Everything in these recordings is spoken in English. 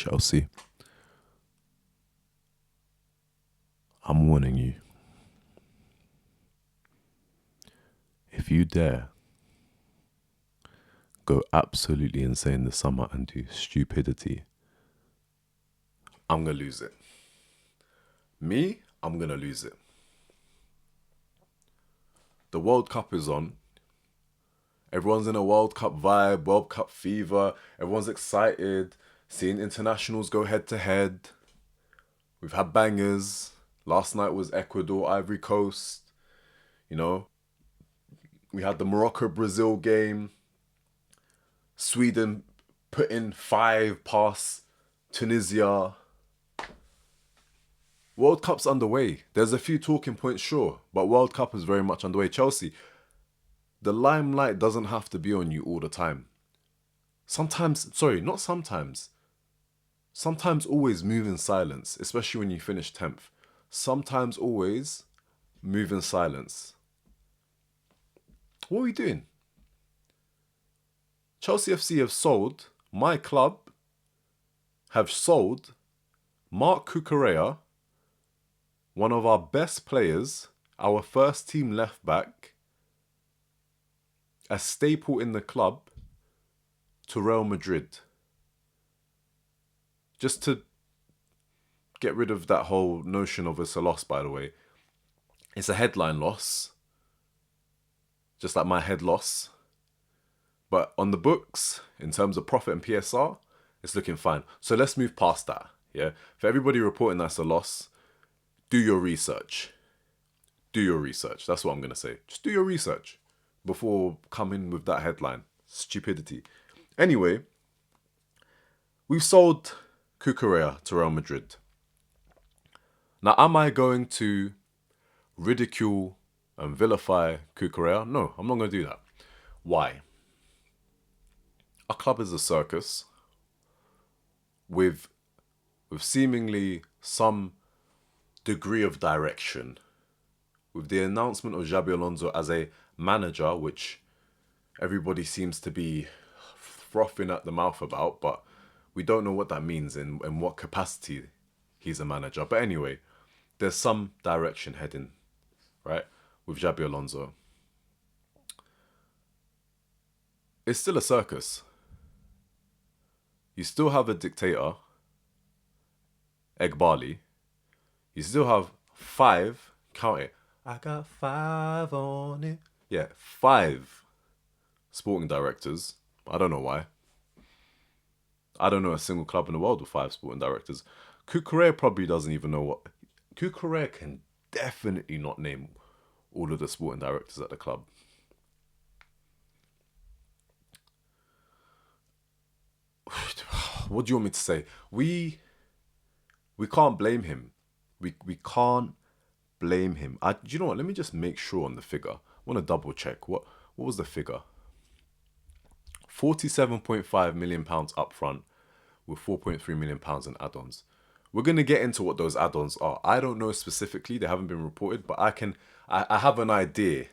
Chelsea, I'm warning you. If you dare go absolutely insane this summer and do stupidity, I'm going to lose it. I'm going to lose it. The World Cup is on. Everyone's in a World Cup vibe, World Cup fever. Everyone's excited, seeing internationals go head to head. We've had bangers. Last night was Ecuador, Ivory Coast. You know, we had the Morocco-Brazil game. Sweden put in 5 past Tunisia. World Cup's underway. There's a few talking points, sure, but World Cup is very much underway. Chelsea, the limelight doesn't have to be on you all the time. Sometimes always move in silence, especially when you finish 10th. Sometimes always move in silence. What are we doing? Chelsea FC have sold, my club have sold Marc Cucurella, one of our best players, our first team left back, a staple in the club, to Real Madrid. Just to get rid of that whole notion of it's a loss, by the way. It's a headline loss. Just like my head loss. But on the books, in terms of profit and PSR, it's looking fine. So let's move past that. Yeah. For everybody reporting that's a loss, do your research. Do your research. That's what I'm going to say. Just do your research before coming with that headline. Stupidity. Anyway, we've sold Cucurella to Real Madrid. Now, am I going to ridicule and vilify Cucurella? No, I'm not going to do that. Why? Our club is a circus with seemingly some degree of direction. With the announcement of Xabi Alonso as a manager, which everybody seems to be frothing at the mouth about, but we don't know what that means in what capacity he's a manager. But anyway, there's some direction heading, right, with Xabi Alonso. It's still a circus. You still have a dictator, Egbali. You still have 5, count it. I got 5 on it. Yeah, 5 sporting directors. I don't know why. I don't know a single club in the world with 5 sporting directors. Cucurella probably doesn't even know what... Cucurella can definitely not name all of the sporting directors at the club. What do you want me to say? We can't blame him. We can't blame him. Do you know what? Let me just make sure on the figure. I want to double check. What was the figure? £47.5 million up front with £4.3 million in add-ons. We're going to get into what those add-ons are. I don't know specifically. They haven't been reported, but I have an idea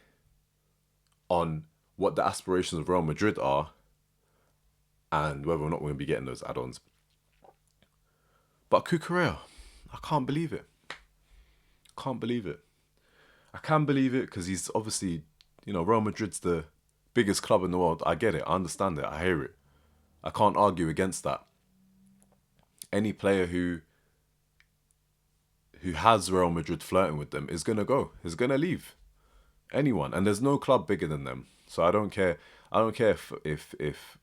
on what the aspirations of Real Madrid are and whether or not we're going to be getting those add-ons. But Cucurella, I can't believe it. I can't believe it because he's obviously, Real Madrid's the biggest club in the world. I get it. I understand it. I hear it. I can't argue against that. Any player who has Real Madrid flirting with them is going to go. Is going to leave. Anyone. And there's no club bigger than them. So I don't care. I don't care if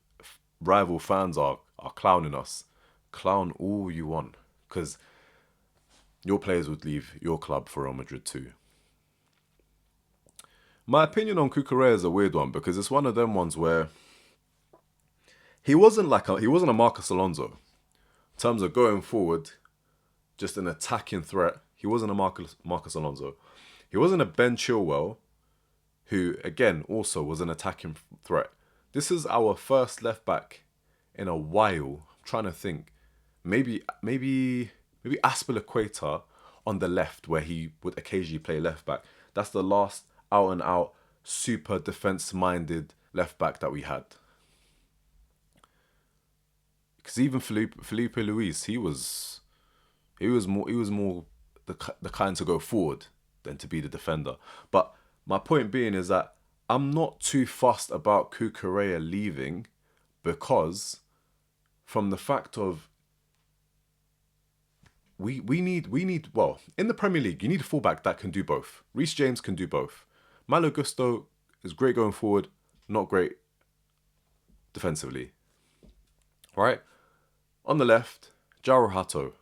rival fans are clowning us. Clown all you want. Because your players would leave your club for Real Madrid too. My opinion on Cucurella is a weird one because it's one of them ones where he wasn't a Marcus Alonso. In terms of going forward, just an attacking threat, he wasn't a Marcus Alonso. He wasn't a Ben Chilwell, who again also was an attacking threat. This is our first left back in a while. I'm trying to think. Maybe Aspilicueta on the left, where he would occasionally play left back. That's the last out and out super defense minded left back that we had. Because even Felipe Luis, he was more the kind to go forward than to be the defender. But my point being is that I'm not too fussed about Cucurella leaving, because from the fact of we need well, in the Premier League you need a fullback that can do both. Reece James can do both. Malo Gusto is great going forward, not great defensively. Right? On the left, Jaro Hato.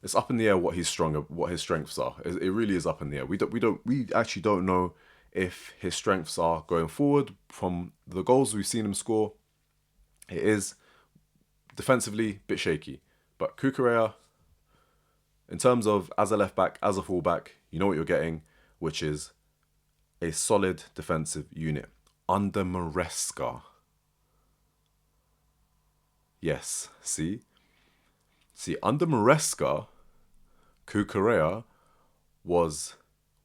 It's up in the air what his strengths are. It really is up in the air. We actually don't know if his strengths are going forward. From the goals we've seen him score, it is defensively a bit shaky. But Cucurella, in terms of as a left back, as a full back, you know what you're getting, which is a solid defensive unit under Maresca. Yes, see, under Maresca, Cucurella was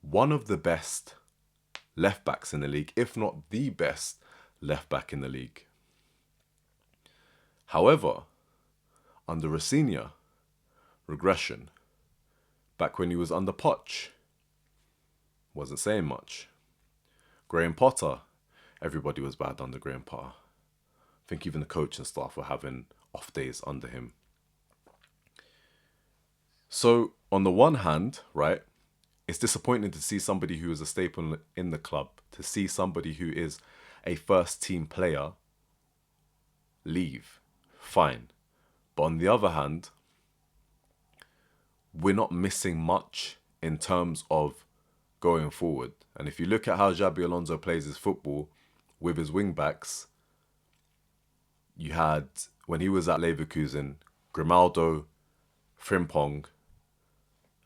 one of the best left backs in the league, if not the best left back in the league. However, under Rafinha, regression. Back when he was under Poch, wasn't saying much. Graham Potter, everybody was bad under Graham Potter. I think even the coach and staff were having off days under him. So, on the one hand, right, it's disappointing to see somebody who is a staple in the club, to see somebody who is a first team player leave. Fine. But on the other hand, we're not missing much in terms of going forward. And if you look at how Xabi Alonso plays his football with his wing backs, you had, when he was at Leverkusen, Grimaldo, Frimpong,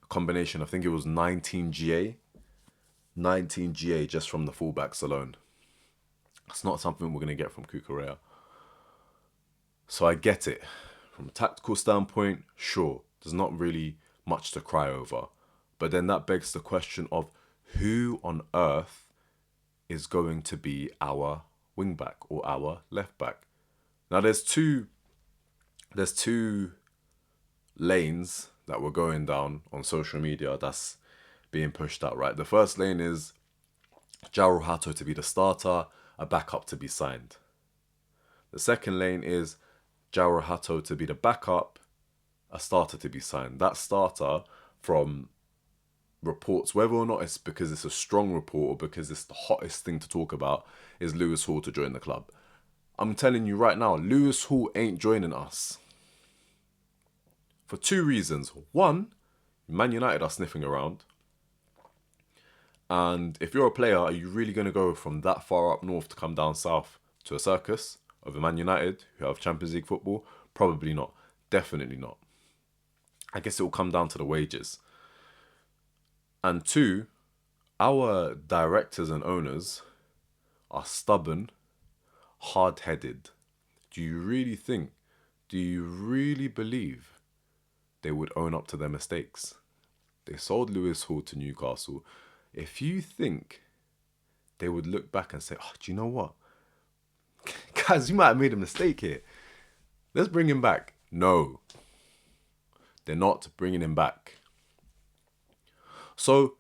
a combination, I think it was 19 GA. 19 GA just from the fullbacks alone. That's not something we're going to get from Cucurella. So I get it. From a tactical standpoint, sure, there's not really much to cry over. But then that begs the question of who on earth is going to be our wing back or our left back. Now there's two lanes that we're going down on social media that's being pushed out, right? The first lane is Jaro Hato to be the starter, a backup to be signed. The second lane is Jaro Hato to be the backup, a starter to be signed. That starter, from reports, whether or not it's because it's a strong report or because it's the hottest thing to talk about, is Lewis Hall to join the club. I'm telling you right now, Lewis Hall ain't joining us. For two reasons. One, Man United are sniffing around. And if you're a player, are you really going to go from that far up north to come down south to a circus over Man United, who have Champions League football? Probably not. Definitely not. I guess it will come down to the wages. And two, our directors and owners are stubborn, hard-headed. Do you really believe they would own up to their mistakes? They sold Lewis Hall to Newcastle. If you think they would look back and say, oh, do you know what? Guys, you might have made a mistake here. Let's bring him back. No. They're not bringing him back. So,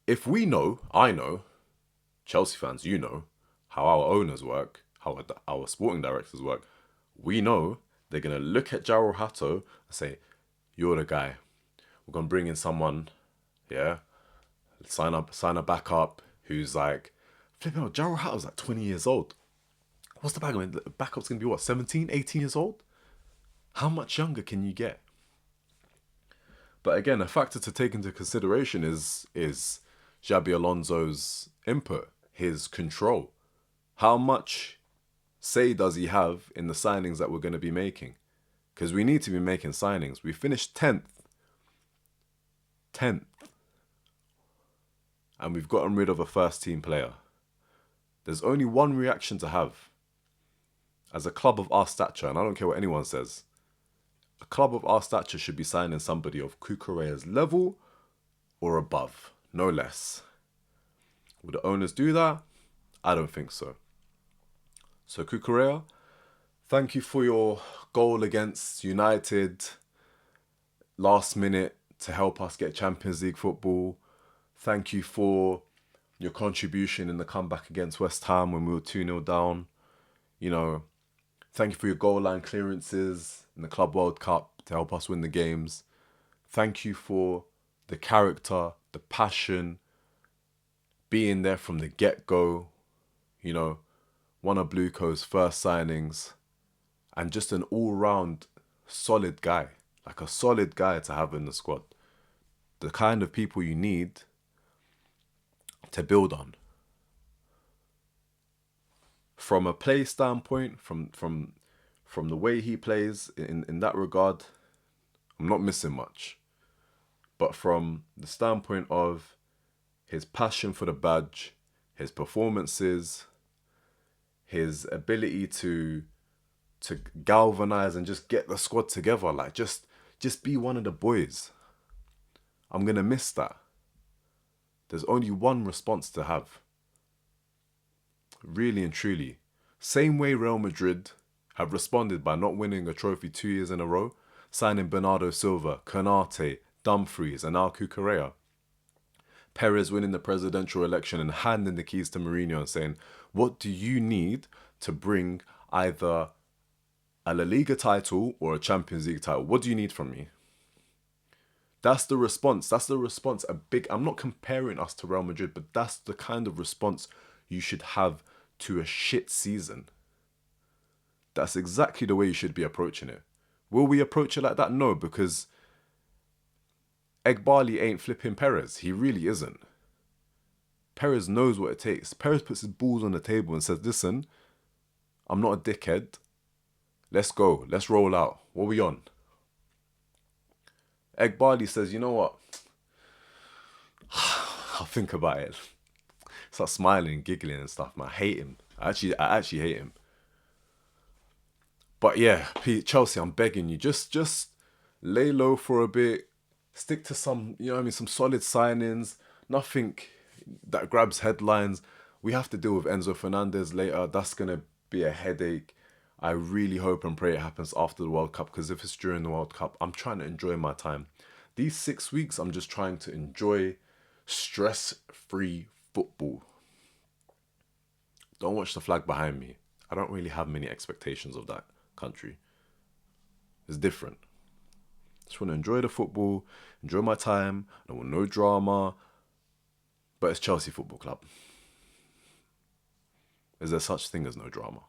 if we know, I know, Chelsea fans, you know, how our owners work, how our sporting directors work, we know they're going to look at Jaro Hato and say, you're the guy. We're going to bring in someone, yeah, sign a backup who's like, flipping out, Jaro Hato's like 20 years old. What's the backup? I mean, the backup's going to be what, 17, 18 years old? How much younger can you get? But again, a factor to take into consideration is Xabi Alonso's input, his control. How much say does he have in the signings that we're going to be making? Because we need to be making signings. We finished 10th. And we've gotten rid of a first team player. There's only one reaction to have. As a club of our stature, and I don't care what anyone says, a club of our stature should be signing somebody of Cucurella's level or above, no less. Would the owners do that? I don't think so. So Cucurella, Thank you for your goal against United last minute to help us get Champions League football. Thank you for your contribution in the comeback against West Ham when we were 2-0 down. You know, thank you for your goal line clearances in the Club World Cup to help us win the games. Thank you for the character, the passion, being there from the get-go. You know, one of Blueco's first signings, and just an all-round solid guy. Like a solid guy to have in the squad. The kind of people you need to build on. From a play standpoint, from the way he plays in that regard, I'm not missing much. But from the standpoint of his passion for the badge, his performances, his ability to galvanize and just get the squad together, like just be one of the boys. I'm gonna miss that. There's only one response to have. Really and truly. Same way Real Madrid have responded by not winning a trophy 2 years in a row, signing Bernardo Silva, Konate, Dumfries, and now CUCURELLA. Perez winning the presidential election and handing the keys to Mourinho and saying, what do you need to bring either a La Liga title or a Champions League title? What do you need from me? That's the response. I'm not comparing us to Real Madrid, but that's the kind of response you should have to a shit season. That's exactly the way you should be approaching it. Will we approach it like that? No, because Eghbali ain't flipping Perez. He really isn't. Perez knows what it takes. Perez puts his balls on the table and says, listen, I'm not a dickhead. Let's go. Let's roll out. What are we on? Eghbali says, you know what? I'll think about it. Start smiling, giggling and stuff, man. I hate him. I actually hate him. But yeah, Chelsea, I'm begging you, just lay low for a bit. Stick to some, some solid signings. Nothing that grabs headlines. We have to deal with Enzo Fernandez later. That's going to be a headache. I really hope and pray it happens after the World Cup, because if it's during the World Cup, I'm trying to enjoy my time. These 6 weeks, I'm just trying to enjoy stress-free football. Don't watch the flag behind me. I don't really have many expectations of that country. It's different. Just want to enjoy the football, enjoy my time. I don't want no drama. But it's Chelsea Football Club. Is there such thing as no drama?